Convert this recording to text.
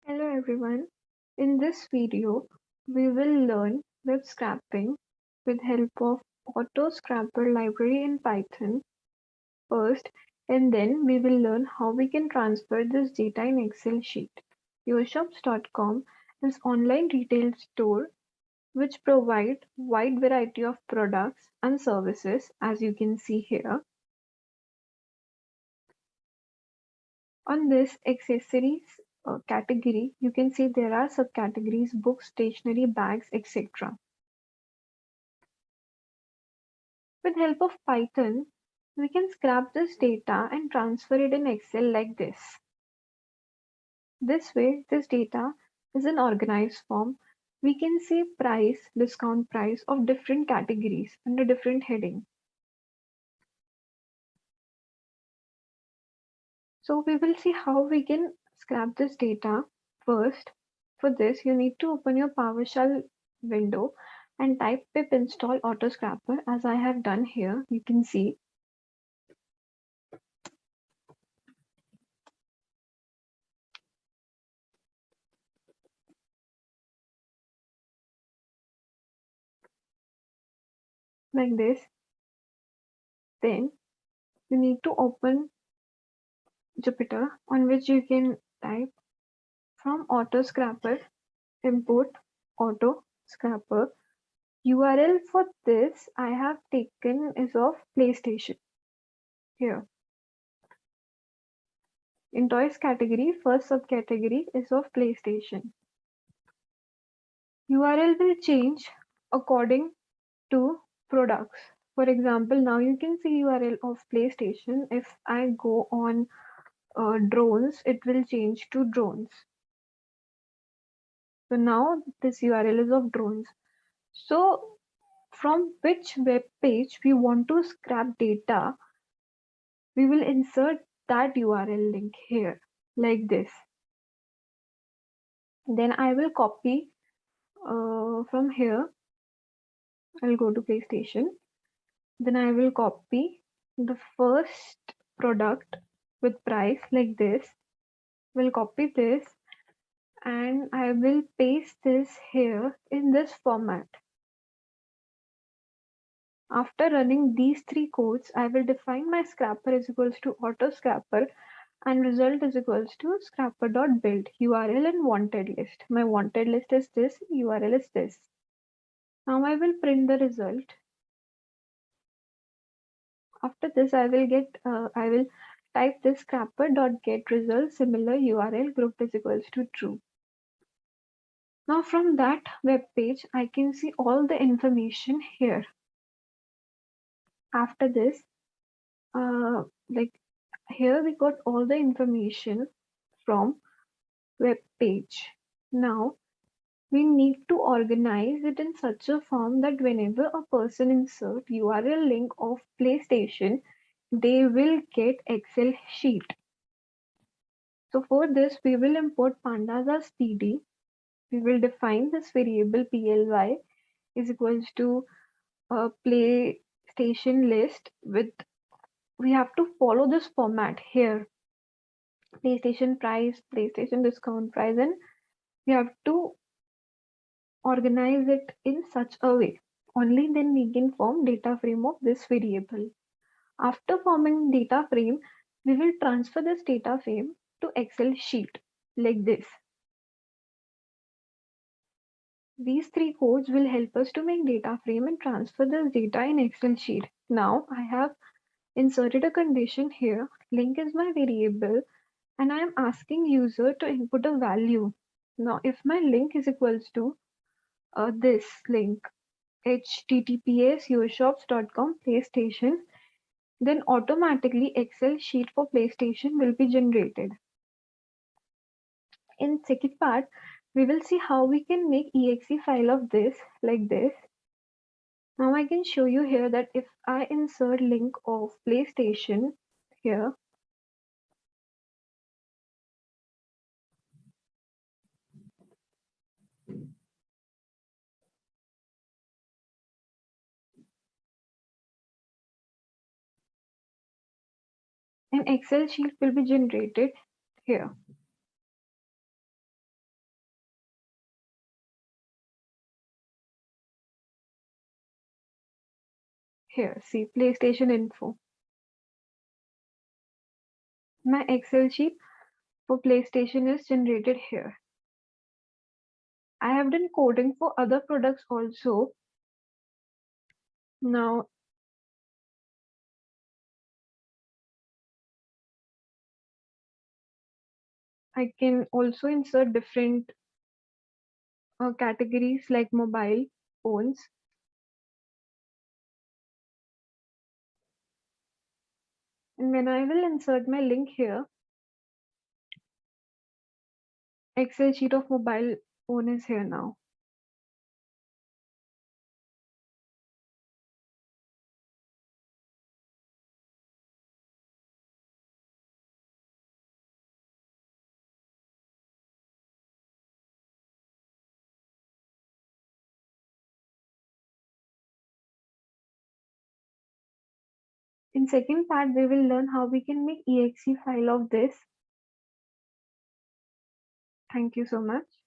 Hello everyone. In this video, we will learn web scraping with help of Auto Scrapper library in Python first, and then we will learn how we can transfer this data in Excel sheet. Yoshops.com is online retail store which provide wide variety of products and services as you can see here. On this accessories category, you can see there are subcategories books, stationery, bags, etc. With help of Python, we can scrap this data and transfer it in Excel like this. This way, this data is in organized form. We can see price, discount price of different categories under different heading. So we will see how we can scrap this data. First, for this, you need to open your PowerShell window and type pip install auto scrapper as I have done here. You can see like this. Then you need to open Jupyter on which you can type from auto scrapper import auto scrapper. URL for this I have taken is of PlayStation here. In toys category, first subcategory is of PlayStation. URL will change according to products. For example, now you can see URL of PlayStation. If I go on drones, it will change to drones. So now this URL is of drones. So from which web page we want to scrap data, we will insert that URL link here like this. Then I will copy from here. I'll go to PlayStation. Then I will copy the first product with price like this. Will copy this and I will paste this here in this format. After running these three codes, I will define my scrapper is equals to auto scrapper and result is equals to scrapper.build URL and wanted list. My wanted list is this, URL is this. Now I will print the result. After this, I will type this scrapper.get result similar URL group is equals to true. Now from that web page, I can see all the information here. After this, like here we got all the information from web page. Now we need to organize it in such a form that whenever a person insert URL link of PlayStation, they will get Excel sheet. So for this, we will import pandas as PD. We will define this variable ply is equals to a PlayStation list with, we have to follow this format here. PlayStation price, PlayStation discount price, and we have to organize it in such a way. Only then we can form data frame of this variable. After forming data frame, we will transfer this data frame to Excel sheet like this. These three codes will help us to make data frame and transfer this data in Excel sheet. Now I have inserted a condition here. Link is my variable and I am asking user to input a value. Now if my link is equals to this link https yoshops.com PlayStation, then automatically Excel sheet for PlayStation will be generated. In second part, we will see how we can make exe file of this like this. Now I can show you here that if I insert link of PlayStation here, an Excel sheet will be generated here. Here, see PlayStation info. My Excel sheet for PlayStation is generated here. I have done coding for other products also. Now I can also insert different categories like mobile phones. And when I will insert my link here, Excel sheet of mobile phone is here now. In second part, we will learn how we can make exe file of this. Thank you so much.